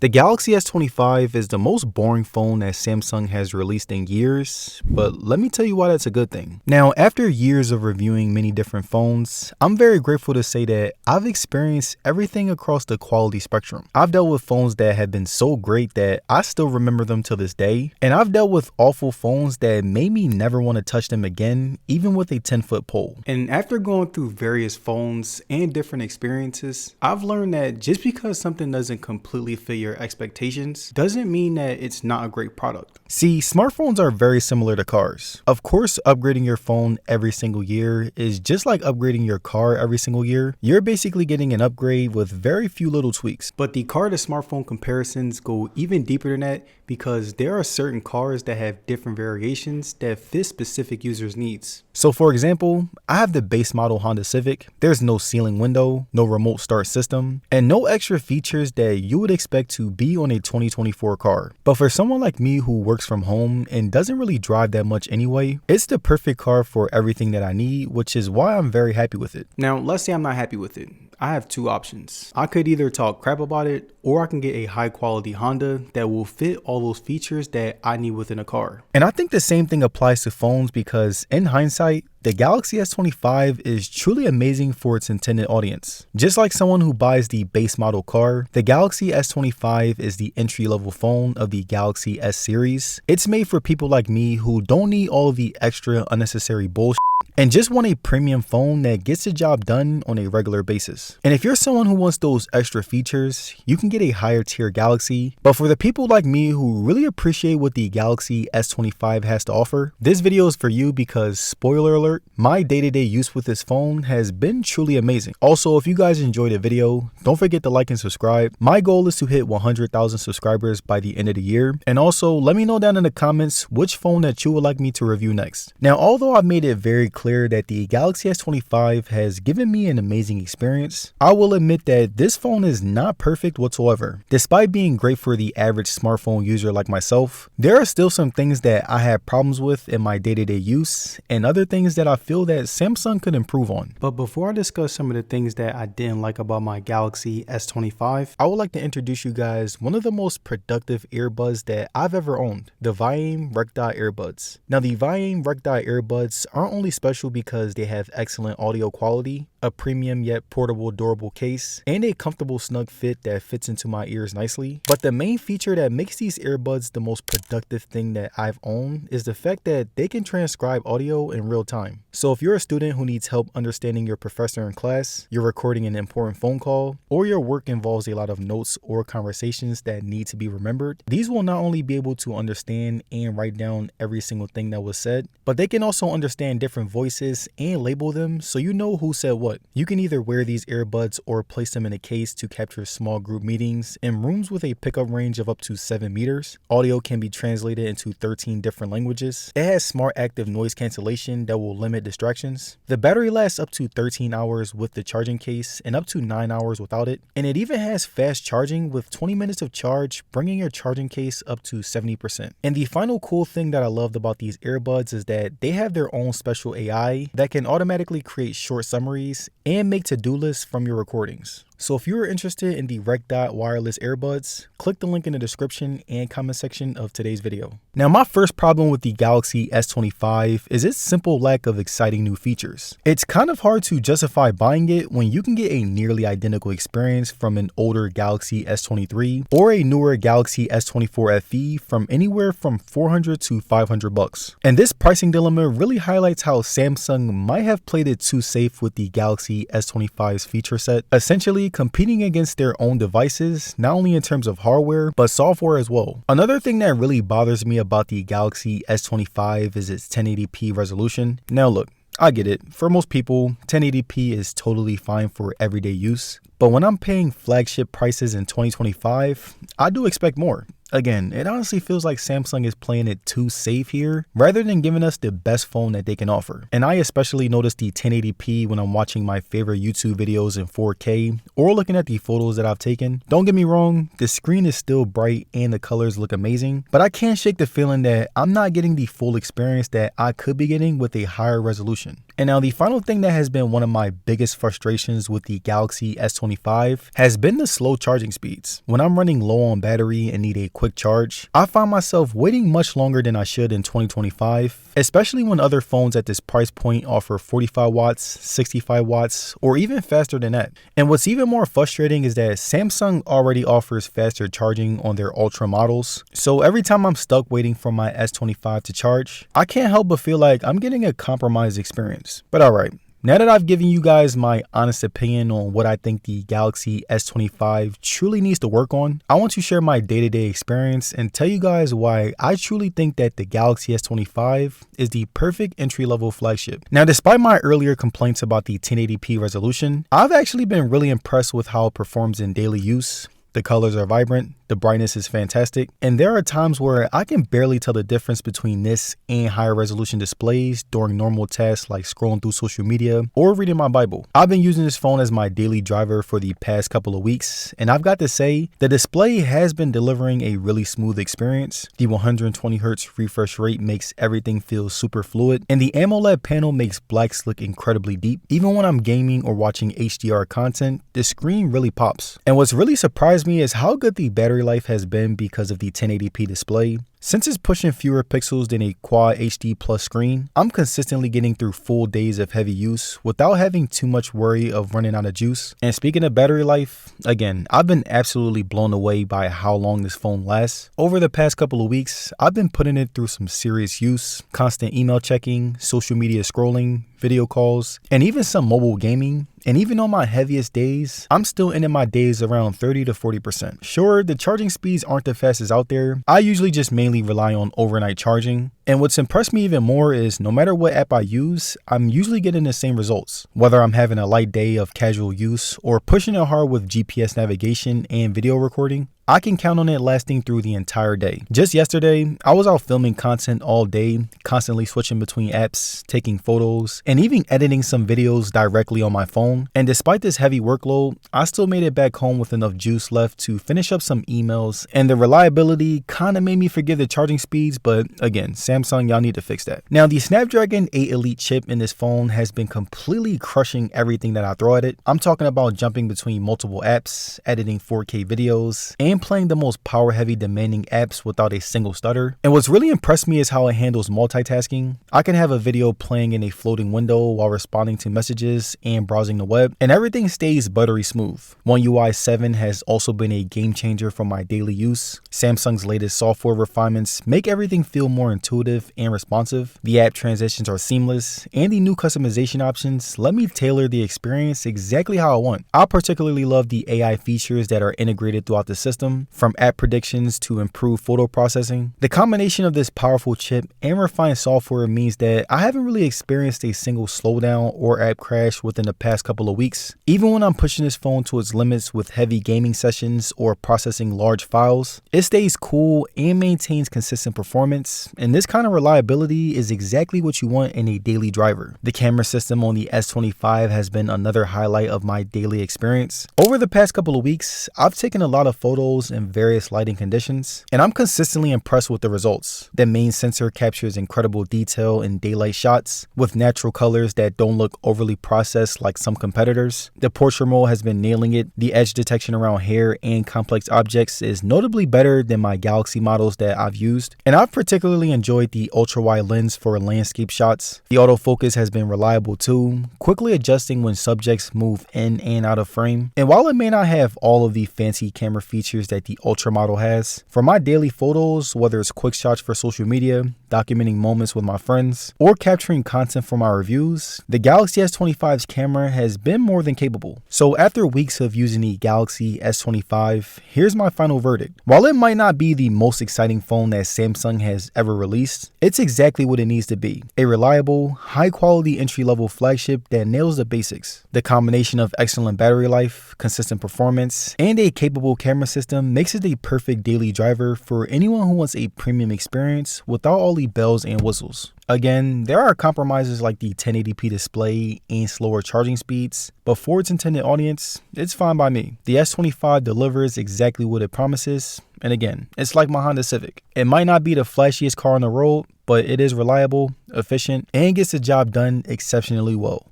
The Galaxy S25 is the most boring phone that Samsung has released in years, but let me tell you why that's a good thing. Now, after years of reviewing many different phones, I'm very grateful to say that I've experienced everything across the quality spectrum. I've dealt with phones that have been so great that I still remember them to this day, and I've dealt with awful phones that made me never want to touch them again, even with a 10-foot pole. And after going through various phones and different experiences, I've learned that just because something doesn't completely fit your expectations doesn't mean that it's not a great product. See, smartphones are very similar to cars. Of course, upgrading your phone every single year is just like upgrading your car every single year. You're basically getting an upgrade with very few little tweaks. But the car to smartphone comparisons go even deeper than that because there are certain cars that have different variations that fit specific users' needs. So for example, I have the base model Honda Civic. There's no ceiling window, no remote start system, and no extra features that you would expect to be on a 2024 car. But for someone like me who works from home and doesn't really drive that much anyway, it's the perfect car for everything that I need, which is why I'm very happy with it. Now, let's say I'm not happy with it. I have two options. I could either talk crap about it, or I can get a high quality Honda that will fit all those features that I need within a car. And I think the same thing applies to phones because in hindsight, the Galaxy S25 is truly amazing for its intended audience. Just like someone who buys the base model car, the Galaxy S25 is the entry-level phone of the Galaxy S series. It's made for people like me who don't need all of the extra unnecessary bullshit and just want a premium phone that gets the job done on a regular basis. And if you're someone who wants those extra features, you can get a higher tier Galaxy. But for the people like me who really appreciate what the Galaxy S25 has to offer, this video is for you because, spoiler alert, my day-to-day use with this phone has been truly amazing. Also, if you guys enjoyed the video, don't forget to like and subscribe. My goal is to hit 100,000 subscribers by the end of the year. And also, let me know down in the comments which phone that you would like me to review next. Now, although I've made it very clear that the Galaxy S25 has given me an amazing experience, I will admit that this phone is not perfect whatsoever. Despite being great for the average smartphone user like myself, there are still some things that I have problems with in my day-to-day use and other things that I feel that Samsung could improve on. But before I discuss some of the things that I didn't like about my Galaxy S25, I would like to introduce you guys one of the most productive earbuds that I've ever owned, the Viame Rec Dot earbuds. Now, the Viame Rec Dot earbuds aren't only special because they have excellent audio quality, a premium yet portable durable case, and a comfortable snug fit that fits into my ears nicely. But the main feature that makes these earbuds the most productive thing that I've owned is the fact that they can transcribe audio in real time. So if you're a student who needs help understanding your professor in class, you're recording an important phone call, or your work involves a lot of notes or conversations that need to be remembered, these will not only be able to understand and write down every single thing that was said, but they can also understand different voices and label them so you know who said what. You can either wear these earbuds or place them in a case to capture small group meetings in rooms with a pickup range of up to 7 meters. Audio can be translated into 13 different languages. It has smart active noise cancellation that will limit distractions. The battery lasts up to 13 hours with the charging case and up to 9 hours without it. And it even has fast charging with 20 minutes of charge, bringing your charging case up to 70%. And the final cool thing that I loved about these earbuds is that they have their own special AI that can automatically create short summaries and make to-do lists from your recordings. So if you're interested in the Rec Dot wireless earbuds, click the link in the description and comment section of today's video. Now, my first problem with the Galaxy S25 is its simple lack of exciting new features. It's kind of hard to justify buying it when you can get a nearly identical experience from an older Galaxy S23 or a newer Galaxy S24 FE from anywhere from $400 to $500. And this pricing dilemma really highlights how Samsung might have played it too safe with the Galaxy S25's feature set, essentially competing against their own devices, not only in terms of hardware, but software as well. Another thing that really bothers me about the Galaxy S25 is its 1080p resolution. Now look, I get it. For most people, 1080p is totally fine for everyday use. But when I'm paying flagship prices in 2025, I do expect more. Again, it honestly feels like Samsung is playing it too safe here rather than giving us the best phone that they can offer. And I especially notice the 1080p when I'm watching my favorite YouTube videos in 4K or looking at the photos that I've taken. Don't get me wrong, the screen is still bright and the colors look amazing, but I can't shake the feeling that I'm not getting the full experience that I could be getting with a higher resolution. And now the final thing that has been one of my biggest frustrations with the Galaxy S25 has been the slow charging speeds. When I'm running low on battery and need a quick charge, I find myself waiting much longer than I should in 2025, especially when other phones at this price point offer 45 watts, 65 watts, or even faster than that. And what's even more frustrating is that Samsung already offers faster charging on their Ultra models. So every time I'm stuck waiting for my S25 to charge, I can't help but feel like I'm getting a compromised experience. But alright, now that I've given you guys my honest opinion on what I think the Galaxy S25 truly needs to work on, I want to share my day-to-day experience and tell you guys why I truly think that the Galaxy S25 is the perfect entry-level flagship. Now, despite my earlier complaints about the 1080p resolution, I've actually been really impressed with how it performs in daily use. The colors are vibrant, the brightness is fantastic, and there are times where I can barely tell the difference between this and higher resolution displays during normal tasks like scrolling through social media or reading my Bible. I've been using this phone as my daily driver for the past couple of weeks, and I've got to say, the display has been delivering a really smooth experience. The 120Hz refresh rate makes everything feel super fluid, and the AMOLED panel makes blacks look incredibly deep. Even when I'm gaming or watching HDR content, the screen really pops. And what's really surprised me is how good the battery life has been because of the 1080p display. Since it's pushing fewer pixels than a Quad HD Plus screen, I'm consistently getting through full days of heavy use without having too much worry of running out of juice. And speaking of battery life, again, I've been absolutely blown away by how long this phone lasts. Over the past couple of weeks, I've been putting it through some serious use, constant email checking, social media scrolling, video calls, and even some mobile gaming. And even on my heaviest days, I'm still ending my days around 30 to 40%. Sure, the charging speeds aren't the fastest out there. I usually just mainly rely on overnight charging. And what's impressed me even more is no matter what app I use, I'm usually getting the same results. Whether I'm having a light day of casual use or pushing it hard with GPS navigation and video recording, I can count on it lasting through the entire day. Just yesterday, I was out filming content all day, constantly switching between apps, taking photos, and even editing some videos directly on my phone. And despite this heavy workload, I still made it back home with enough juice left to finish up some emails, and the reliability kind of made me forget the charging speeds, but again, Samsung, y'all need to fix that. Now, the Snapdragon 8 Elite chip in this phone has been completely crushing everything that I throw at it. I'm talking about jumping between multiple apps, editing 4K videos, and playing the most power-heavy demanding apps without a single stutter. And what's really impressed me is how it handles multitasking. I can have a video playing in a floating window while responding to messages and browsing the web, and everything stays buttery smooth. One UI 7 has also been a game changer for my daily use. Samsung's latest software refinements make everything feel more intuitive and responsive. The app transitions are seamless, and the new customization options let me tailor the experience exactly how I want. I particularly love the AI features that are integrated throughout the system, from app predictions to improved photo processing. The combination of this powerful chip and refined software means that I haven't really experienced a single slowdown or app crash within the past couple of weeks. Even when I'm pushing this phone to its limits with heavy gaming sessions or processing large files, it stays cool and maintains consistent performance, and this kind of reliability is exactly what you want in a daily driver. The camera system on the S25 has been another highlight of my daily experience. Over the past couple of weeks, I've taken a lot of photos in various lighting conditions, and I'm consistently impressed with the results. The main sensor captures incredible detail in daylight shots with natural colors that don't look overly processed like some competitors. The portrait mode has been nailing it. The edge detection around hair and complex objects is notably better than my Galaxy models that I've used, and I've particularly enjoyed the ultra-wide lens for landscape shots. The autofocus has been reliable too, quickly adjusting when subjects move in and out of frame. And while it may not have all of the fancy camera features that the Ultra model has, for my daily photos, whether it's quick shots for social media, documenting moments with my friends, or capturing content for my reviews, the Galaxy S25's camera has been more than capable. So after weeks of using the Galaxy S25, here's my final verdict. While it might not be the most exciting phone that Samsung has ever released, it's exactly what it needs to be. A reliable, high-quality entry-level flagship that nails the basics. The combination of excellent battery life, consistent performance, and a capable camera system makes it the perfect daily driver for anyone who wants a premium experience without all the really bells and whistles. Again, there are compromises like the 1080p display and slower charging speeds, but for its intended audience, it's fine by me. The S25 delivers exactly what it promises, and again, it's like my Honda Civic. It might not be the flashiest car on the road, but it is reliable, efficient, and gets the job done exceptionally well.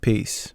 Peace.